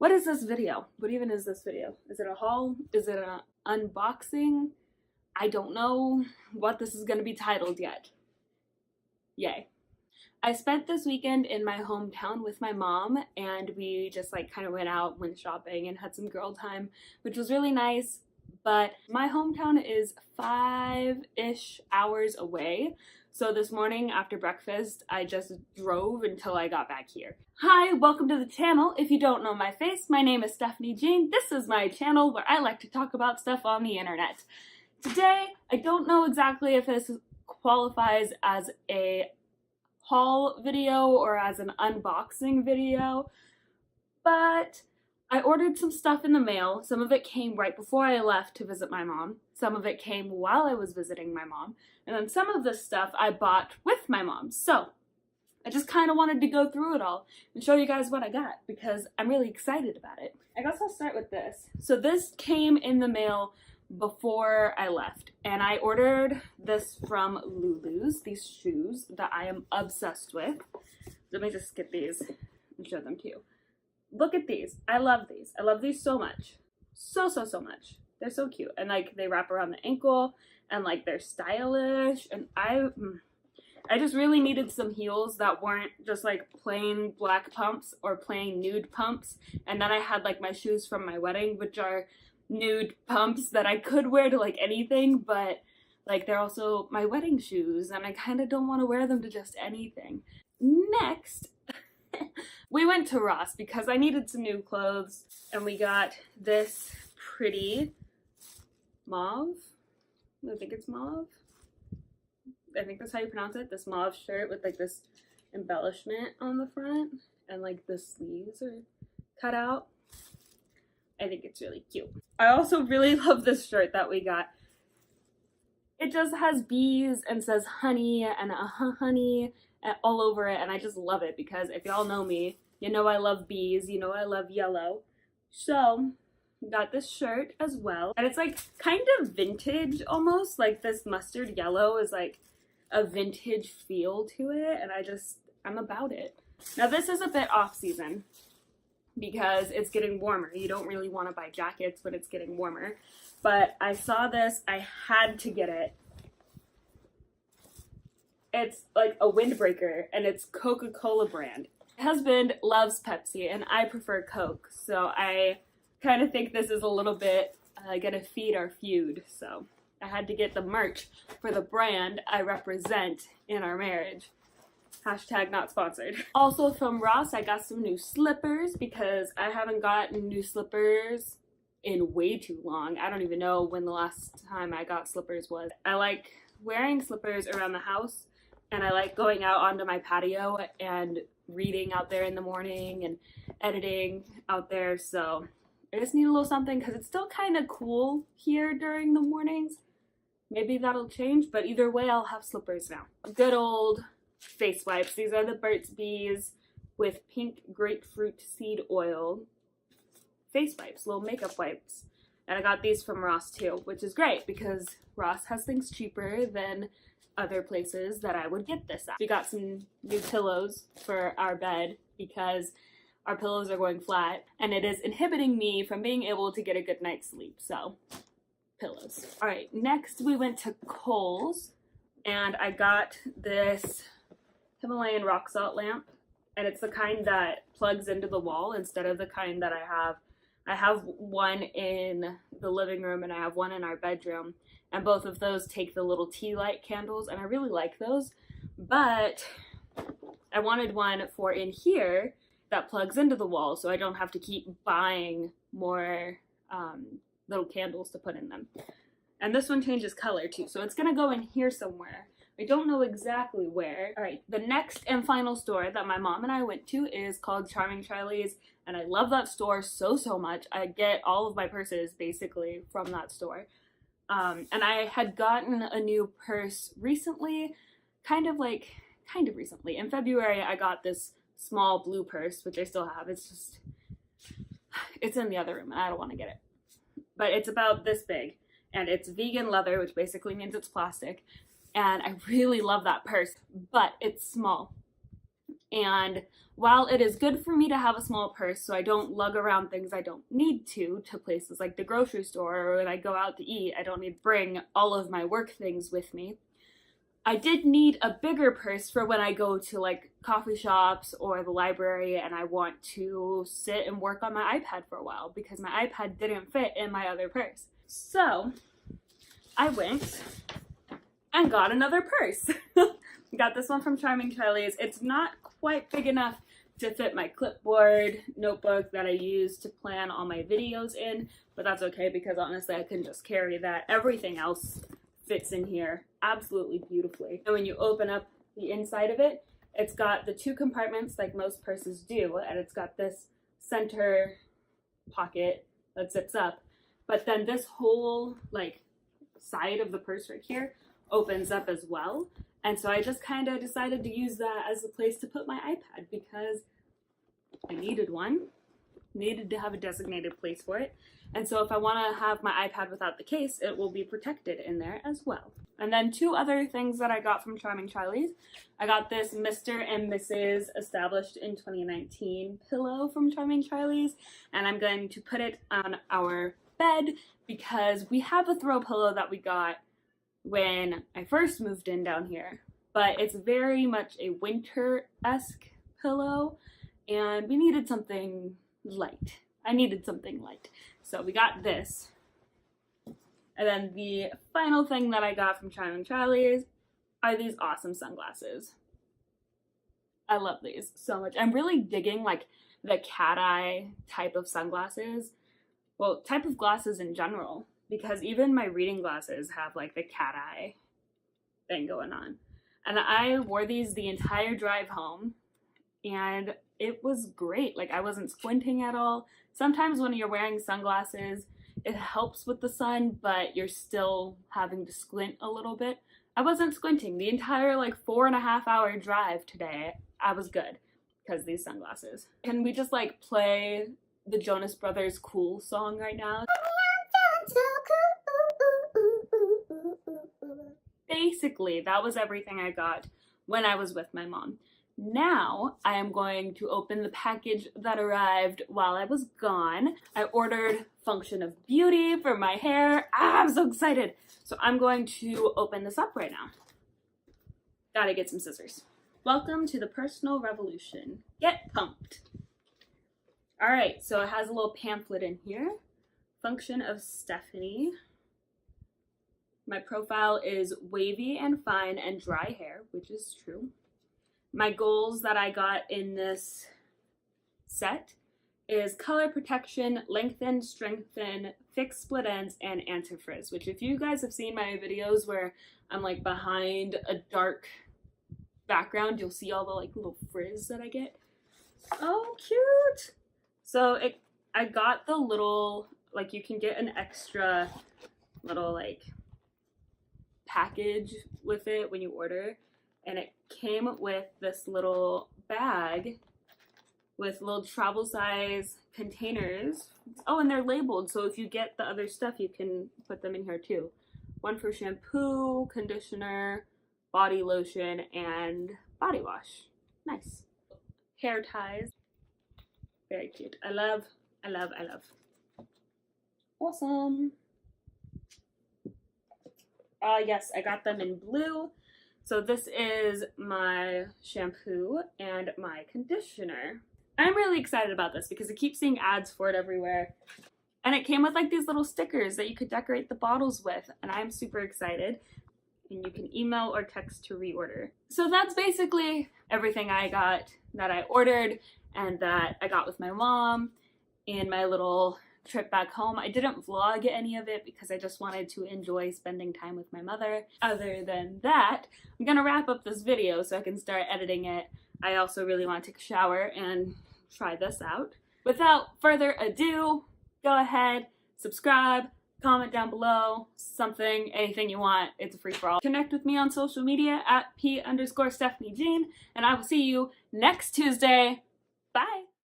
What is this video? What even is this video? Is it a haul? Is it an unboxing? I don't know what this is gonna be titled yet. Yay. I spent this weekend in my hometown with my mom, and we just like kind of went out, went shopping, and had some girl time, which was really nice. But my hometown is 5-ish hours away. So this morning after breakfast, I just drove until I got back here. Hi, welcome to the channel. If you don't know my face, my name is stephaniejean. This is my channel where I like to talk about stuff on the internet. Today, I don't know exactly if this qualifies as a haul video or as an unboxing video, but I ordered some stuff in the mail. Some of it came right before I left to visit my mom. Some of it came while I was visiting my mom. And then some of the stuff I bought with my mom. So I just kind of wanted to go through it all and show you guys what I got because I'm really excited about it. I guess I'll start with this. So this came in the mail before I left, and I ordered this from Lulu's, these shoes that I am obsessed with. Let me just get these and show them to you. Look at these. I love these. I love these so much. So much. They're so cute. And like they wrap around the ankle and like they're stylish. And I just really needed some heels that weren't just like plain black pumps or plain nude pumps. And then I had like my shoes from my wedding, which are nude pumps that I could wear to like anything, but like they're also my wedding shoes and I kind of don't want to wear them to just anything. Next, we went to Ross because I needed some new clothes, and we got this pretty mauve, I think it's mauve, I think that's how you pronounce it, this mauve shirt with like this embellishment on the front and like the sleeves are cut out. I think it's really cute. I also really love this shirt that we got. It just has bees and says honey and honey all over it, and I just love it because if y'all know me, you know I love bees, you know I love yellow. So got this shirt as well, and it's like kind of vintage almost, like this mustard yellow is like a vintage feel to it, and I'm about it. Now this is a bit off season because it's getting warmer. You don't really want to buy jackets when it's getting warmer, but I saw this, I had to get it. It's like a windbreaker, and it's Coca-Cola brand. My husband loves Pepsi, and I prefer Coke, so I kind of think this is a little bit gonna feed our feud, so I had to get the merch for the brand I represent in our marriage. Hashtag not sponsored. Also from Ross, I got some new slippers because I haven't gotten new slippers in way too long. I don't even know when the last time I got slippers was. I like wearing slippers around the house, and I like going out onto my patio and reading out there in the morning and editing out there, so I just need a little something because it's still kind of cool here during the mornings. Maybe that'll change, but either way I'll have slippers now. Good old face wipes. These are the Burt's Bees with pink grapefruit seed oil face wipes, little makeup wipes. And I got these from Ross too, which is great because Ross has things cheaper than other places that I would get this at. We got some new pillows for our bed because our pillows are going flat and it is inhibiting me from being able to get a good night's sleep, so pillows. All right, next we went to Kohl's and I got this Himalayan rock salt lamp, and it's the kind that plugs into the wall instead of the kind that I have. I have one in the living room and I have one in our bedroom, and both of those take the little tea light candles, and I really like those, but I wanted one for in here that plugs into the wall so I don't have to keep buying more little candles to put in them. And this one changes color too, so it's gonna go in here somewhere. I don't know exactly where. All right, the next and final store that my mom and I went to is called Charming Charlie's, and I love that store so much. I get all of my purses basically from that store. And I had gotten a new purse recently, kind of recently. In February, I got this small blue purse, which I still have. It's in the other room and I don't want to get it. But it's about this big, and it's vegan leather, which basically means it's plastic. And I really love that purse, but it's small. And while it is good for me to have a small purse so I don't lug around things I don't need to places like the grocery store, or when I go out to eat, I don't need to bring all of my work things with me, I did need a bigger purse for when I go to like coffee shops or the library and I want to sit and work on my iPad for a while, because my iPad didn't fit in my other purse. So I went and got another purse. Got this one from Charming Charlie's. It's not quite big enough to fit my clipboard notebook that I use to plan all my videos in, but that's okay because honestly I can just carry that. Everything else fits in here absolutely beautifully. And when you open up the inside of it, it's got the 2 compartments like most purses do, and it's got this center pocket that zips up, but then this whole like side of the purse right here opens up as well. And so I just kind of decided to use that as a place to put my iPad because I needed one, needed to have a designated place for it. And so if I want to have my iPad without the case, it will be protected in there as well. And then 2 other things that I got from Charming Charlie's. I got this Mr. and Mrs. Established in 2019 pillow from Charming Charlie's, and I'm going to put it on our bed because we have a throw pillow that we got when I first moved in down here, but it's very much a winter-esque pillow and we needed something light. I needed something light. So we got this. And then the final thing that I got from Charming Charlie's are these awesome sunglasses. I love these so much. I'm really digging like the cat eye type of sunglasses. Well, type of glasses in general, because even my reading glasses have like the cat eye thing going on. And I wore these the entire drive home and it was great. Like I wasn't squinting at all. Sometimes when you're wearing sunglasses, it helps with the sun, but you're still having to squint a little bit. I wasn't squinting the entire like 4.5 hour drive today. I was good because of these sunglasses. Can we just like play the Jonas Brothers Cool song right now? Basically, that was everything I got when I was with my mom. Now, I am going to open the package that arrived while I was gone. I ordered Function of Beauty for my hair. I'm so excited. So I'm going to open this up right now. Gotta get some scissors. Welcome to the personal revolution. Get pumped. All right, so it has a little pamphlet in here. Function of Stephanie. My profile is wavy and fine and dry hair, which is true. My goals that I got in this set is color protection, lengthen, strengthen, fix split ends, and anti-frizz, which if you guys have seen my videos where I'm like behind a dark background, you'll see all the like little frizz that I get. Oh, cute! So I got the little, like you can get an extra little like package with it when you order, and it came with this little bag with little travel size containers. Oh, and they're labeled, so if you get the other stuff you can put them in here too. One for shampoo, conditioner, body lotion, and body wash. Nice. Hair ties. Very cute. I love. Awesome. Yes, I got them in blue. So this is my shampoo and my conditioner. I'm really excited about this because I keep seeing ads for it everywhere. And it came with like these little stickers that you could decorate the bottles with, and I'm super excited. And you can email or text to reorder. So that's basically everything I got that I ordered and that I got with my mom in my little trip back home. I didn't vlog any of it because I just wanted to enjoy spending time with my mother. Other than that, I'm gonna wrap up this video so I can start editing it. I also really want to take a shower and try this out. Without further ado, go ahead, subscribe, comment down below, something, anything you want. It's a free-for-all. Connect with me on social media at P_stephaniejean, and I will see you next Tuesday. Bye!